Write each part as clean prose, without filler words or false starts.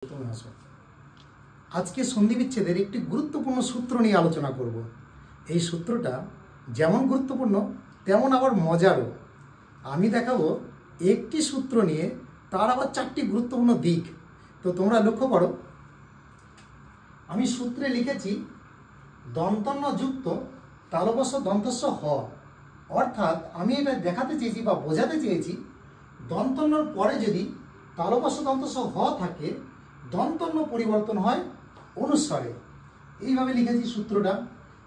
তুমি আসো। আজকে সন্ধি বিচ্ছেদের একটি গুরুত্বপূর্ণ সূত্র নিয়ে আলোচনা করব। এই সূত্রটা যেমন গুরুত্বপূর্ণ তেমন আবার মজারও। আমি দেখাবো একটি সূত্র নিয়ে তার আবার চারটি গুরুত্বপূর্ণ দিক। তো তোমরা লক্ষ্য করো, আমি সূত্রে লিখেছি দন্তন্য যুক্ত তালবস্য দন্তস্য হ। অর্থাৎ আমি এটা দেখাতে চেয়েছি বা বোঝাতে চেয়েছি, দন্তন্যর পরে যদি তালবস্য দন্তস্য হ থাকে, দন্তন্য পরিবর্তন হয় অনুস্বরে। এইভাবে লিখেছি সূত্রটা।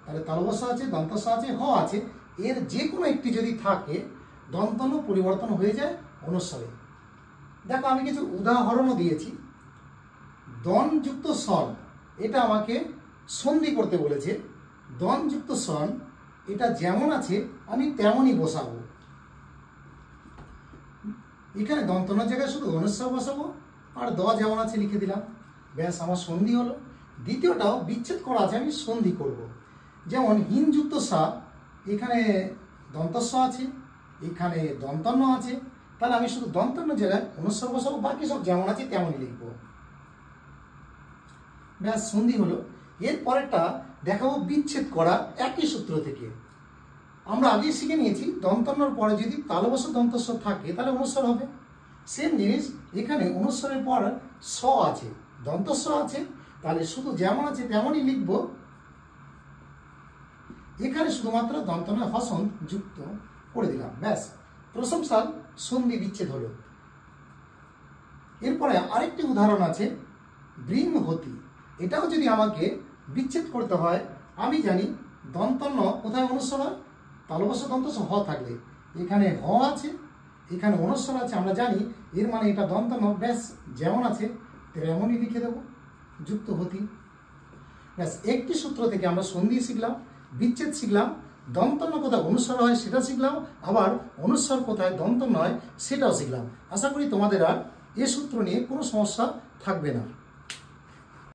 তাহলে তালবস্য আছে, দন্তস্য আছে, হ আছে, এর যে কোনো একটি যদি থাকে দন্তন্য পরিবর্তন হয়ে যায় অনুস্বরে। দেখো আমি কিছু উদাহরণও দিয়েছি। দন যুক্ত সন, এটা আমাকে সন্ধি করতে বলেছে। দন যুক্ত সন এটা যেমন আছে আমি তেমনই বসাবো। এখানে দন্তনের জায়গায় শুধু অনুস্বার বসাবো আর দ যেমন আছে লিখে দিলাম, ব্যাস আমার সন্ধি হলো। দ্বিতীয়টাও বিচ্ছেদ করা আছে, আমি সন্ধি করব। যেমন হিন যুক্ত সা, এখানে দন্তস্ব আছে, এখানে দন্তন্য আছে, তাহলে আমি শুধু দন্তন্য জায়গায় অনুস্বার বসাবো, বাকি সব যেমন আছে তেমনই লিখবো, ব্যাস সন্ধি হলো। এর পরেরটা দেখাবো বিচ্ছেদ করা একই সূত্র থেকে। আমরা আগে শিখে নিয়েছি দন্তন্যর পরে যদি তালবস্য দন্তস্ব থাকে তাহলে অনুস্বার হবে। সেম জিনিস এখানে অনুস্বরের পর স আছে, দন্তস্ব আছে, তাহলে শুধু যেমন আছে তেমনই লিখব। এখানে শুধুমাত্র দন্তন্য হসন্ত যুক্ত করে দিলাম, ব্যাস প্রশংসার সন্ধি বিচ্ছেদ হলো। এরপরে আরেকটি উদাহরণ আছে বৃংহতি। এটাও যদি আমাকে বিচ্ছেদ করতে হয়, আমি জানি দন্তন্য কোথায় অনুস্বার হয়, তালবস্য দন্তস্ব হ থাকলে। এখানে হ আছে, এখানে অনুস্বার আছে, আমরা জানি এর মানে এটা দন্তন্য, ব্যাস যেমন আছে তেমনই লিখে দেবো, যুক্ত হতি। ব্যাস একটি সূত্র থেকে আমরা সন্ধি শিখলাম, বিচ্ছেদ শিখলাম, দন্তন্য কোথায় অনুস্বার হয় সেটা শিখলাম, আবার অনুস্বার কোথায় দন্তন্য হয় সেটাও শিখলাম। আশা করি তোমাদের আর এ সূত্র নিয়ে কোনো সমস্যা থাকবে না।